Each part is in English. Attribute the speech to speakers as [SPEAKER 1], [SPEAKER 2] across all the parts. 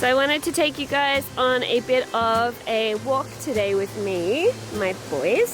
[SPEAKER 1] So I wanted to take you guys on a bit of a walk today with me, my boys,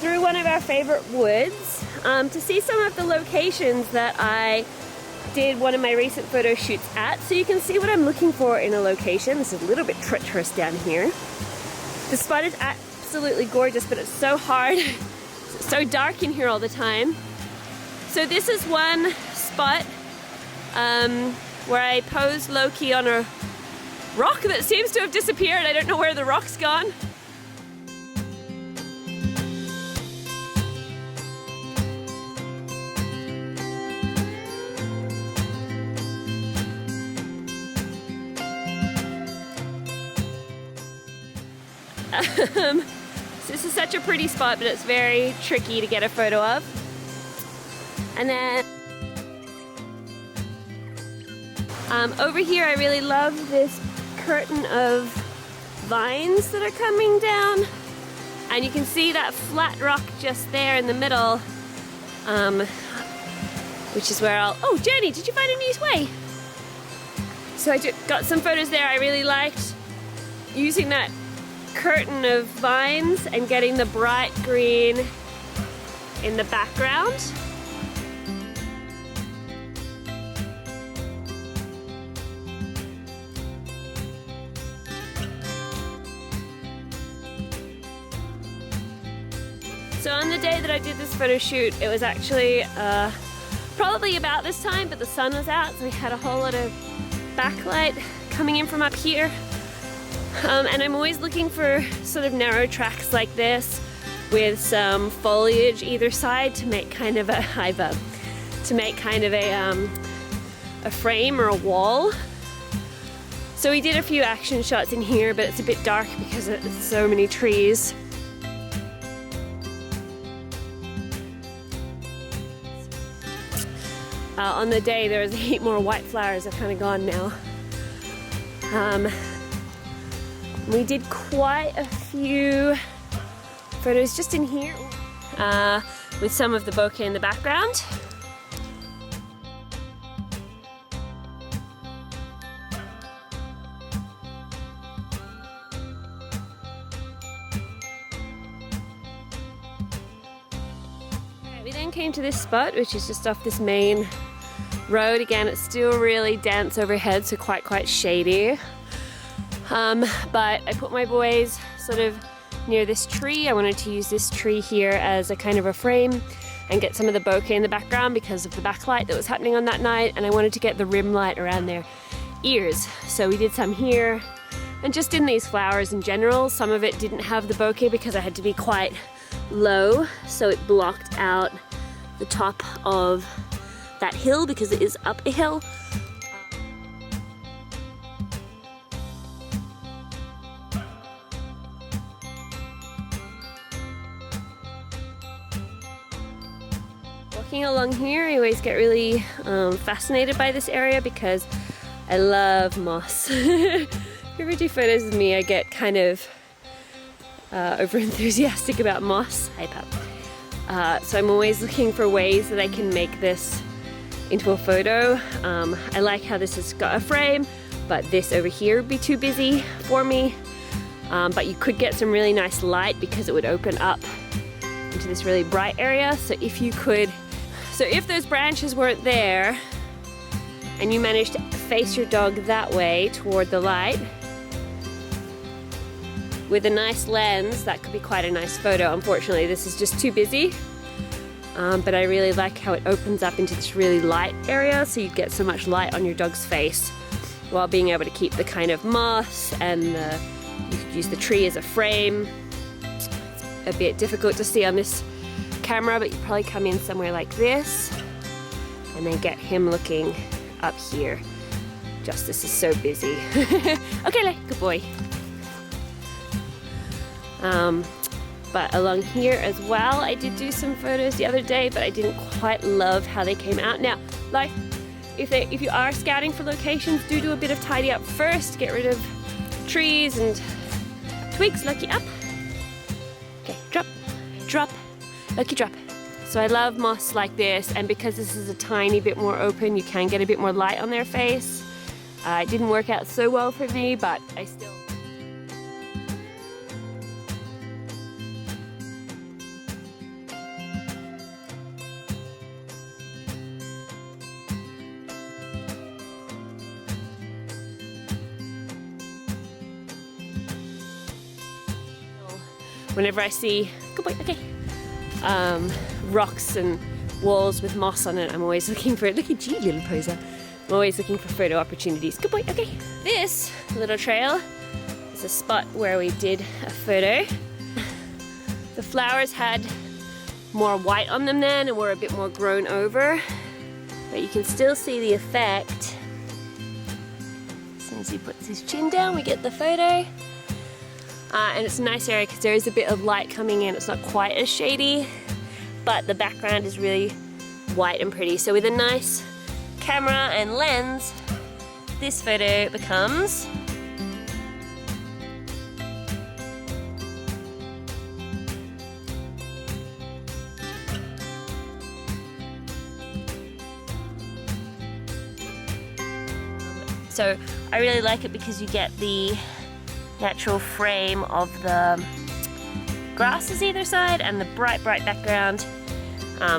[SPEAKER 1] through one of our favorite woods to see some of the locations that I did one of my recent photo shoots at, so you can see what I'm looking for in a location. This is a little bit treacherous down here. The spot is absolutely gorgeous, but it's so hard. It's so dark in here all the time. So this is one spot where I posed Loki on a rock that seems to have disappeared. I don't know where the rock's gone. So this is such a pretty spot, but it's very tricky to get a photo of. And then over here I really love this curtain of vines that are coming down, and you can see that flat rock just there in the middle, which is where oh Jenny, did you find a neat way? So I got some photos there. I really liked using that curtain of vines and getting the bright green in the background. So on the day that I did this photo shoot, it was actually probably about this time, but the sun was out, so we had a whole lot of backlight coming in from up here. And I'm always looking for sort of narrow tracks like this with some foliage either side to make kind of a a frame or a wall. So we did a few action shots in here, but it's a bit dark because there's so many trees. On the day there was a heap more white flowers. They're kind of gone now. We did quite a few photos just in here with some of the bokeh in the background. We then came to this spot, which is just off this main road. Again, it's still really dense overhead, so quite shady. But I put my boys sort of near this tree. I wanted to use this tree here as a kind of a frame and get some of the bokeh in the background because of the backlight that was happening on that night, and I wanted to get the rim light around their ears. So we did some here, and just in these flowers in general. Some of it didn't have the bokeh because I had to be quite low, so it blocked out the top of that hill because it is up a hill. Walking along here, I always get really fascinated by this area because I love moss. If you ever do photos with me, I get kind of over enthusiastic about moss. Hi, pup. So I'm always looking for ways that I can make this into a photo. I like how this has got a frame, but this over here would be too busy for me. But you could get some really nice light because it would open up into this really bright area. So if those branches weren't there and you managed to face your dog that way toward the light with a nice lens, that could be quite a nice photo. Unfortunately, this is just too busy. But I really like how it opens up into this really light area, so you get so much light on your dog's face while being able to keep the kind of moss, and you could use the tree as a frame. It's a bit difficult to see on this camera, but you probably come in somewhere like this and then get him looking up here. Justice is so busy. Okay, good boy. But along here as well, I did do some photos the other day, but I didn't quite love how they came out. Now, like, if you are scouting for locations, do a bit of tidy up first. Get rid of trees and twigs. Loki, up. Okay, drop, Loki, drop. So I love moss like this, and because this is a tiny bit more open, you can get a bit more light on their face. It didn't work out so well for me, but I still... Whenever I see, good boy, okay, rocks and walls with moss on it, I'm always looking for, look at you little poser. I'm always looking for photo opportunities. Good boy, okay. This little trail is a spot where we did a photo. The flowers had more white on them then and were a bit more grown over, but you can still see the effect. As soon as he puts his chin down, we get the photo. And it's a nice area because there is a bit of light coming in. It's not quite as shady, but the background is really white and pretty. So with a nice camera and lens, this photo becomes so I really like it because you get the natural frame of the grasses either side and the bright background,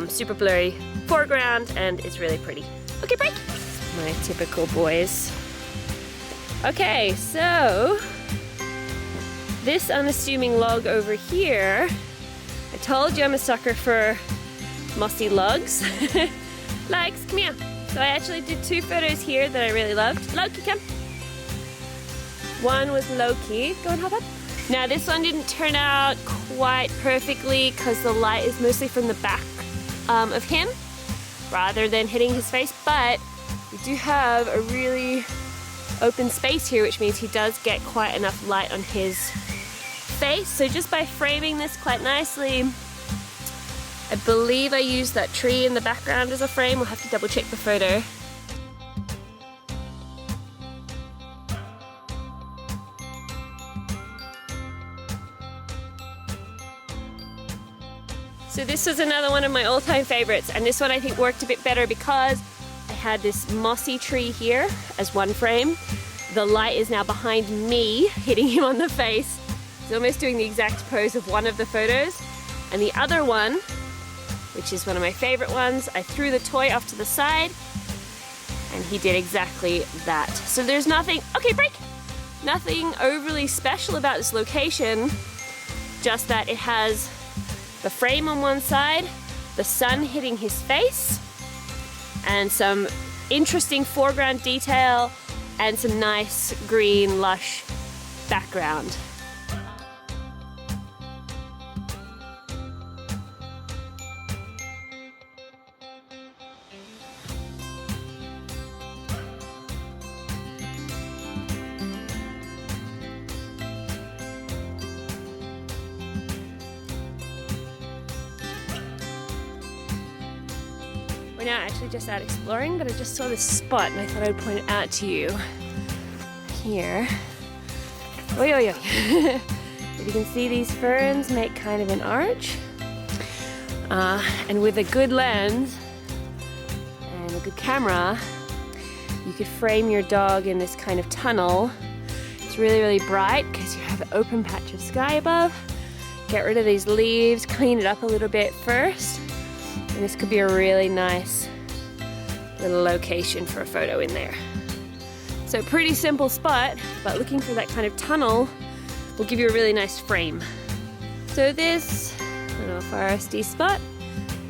[SPEAKER 1] super blurry foreground, and it's really pretty. Okay, break! My typical boys. Okay, so this unassuming log over here, I told you I'm a sucker for mossy logs. Legs, come here. So I actually did 2 photos here that I really loved. Loki, come. One was Loki. Go and hop up. Now this one didn't turn out quite perfectly because the light is mostly from the back of him rather than hitting his face, but we do have a really open space here, which means he does get quite enough light on his face. So just by framing this quite nicely, I believe I used that tree in the background as a frame. We'll have to double check the photo. So this was another one of my all-time favorites, and this one I think worked a bit better because I had this mossy tree here as one frame. The light is now behind me, hitting him on the face. He's almost doing the exact pose of one of the photos. And the other one, which is one of my favorite ones, I threw the toy off to the side and he did exactly that. So there's nothing, okay, break! Nothing overly special about this location, just that it has the frame on one side, the sun hitting his face, and some interesting foreground detail, and some nice green, lush background. We're now actually just out exploring, but I just saw this spot and I thought I'd point it out to you. Here. Oi, oi, oi. If you can see, these ferns make kind of an arch. And with a good lens and a good camera, you could frame your dog in this kind of tunnel. It's really, really bright because you have an open patch of sky above. Get rid of these leaves, clean it up a little bit first. And this could be a really nice little location for a photo in there. So pretty simple spot, but looking for that kind of tunnel will give you a really nice frame. So this little foresty spot,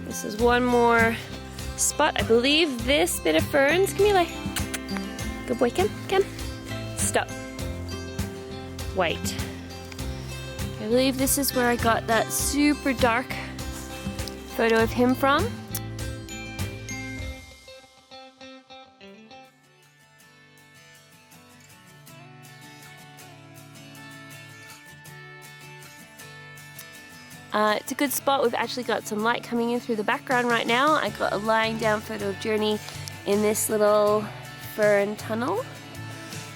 [SPEAKER 1] this is one more spot. I believe this bit of ferns, come here, like, good boy, come. Stop. Wait. I believe this is where I got that super dark photo of him from. It's a good spot. We've actually got some light coming in through the background right now. I got a lying down photo of Journey in this little fern tunnel.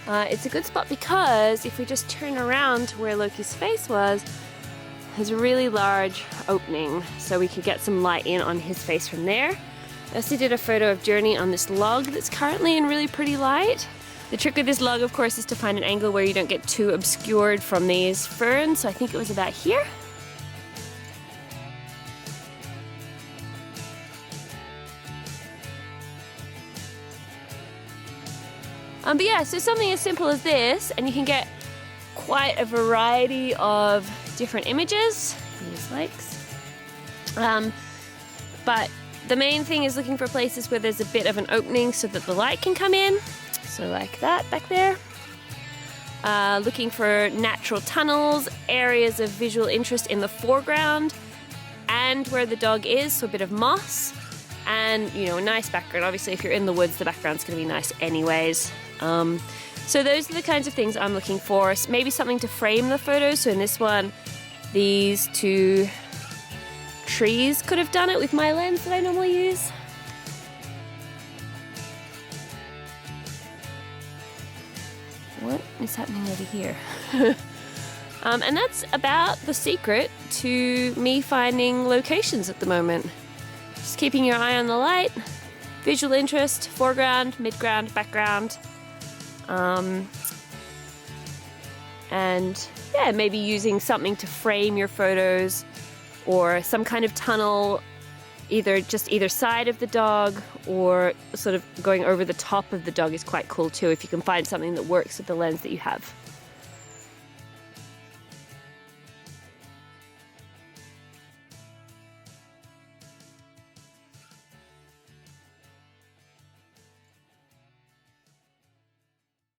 [SPEAKER 1] It's a good spot because if we just turn around to where Loki's face was, there's a really large opening, so we could get some light in on his face from there. I also did a photo of Journey on this log that's currently in really pretty light. The trick with this log, of course, is to find an angle where you don't get too obscured from these ferns. So I think it was about here. But yeah, so something as simple as this, and you can get quite a variety of different images. These likes. But the main thing is looking for places where there's a bit of an opening so that the light can come in. So like that back there. Looking for natural tunnels, areas of visual interest in the foreground and where the dog is, so a bit of moss. And, you know, a nice background. Obviously, if you're in the woods, the background's going to be nice anyways. So those are the kinds of things I'm looking for. Maybe something to frame the photos. So in this one, these two trees could have done it with my lens that I normally use. What is happening over here? And that's about the secret to me finding locations at the moment. Just keeping your eye on the light, visual interest, foreground, midground, background. And yeah, maybe using something to frame your photos or some kind of tunnel, either side of the dog or sort of going over the top of the dog is quite cool too if you can find something that works with the lens that you have.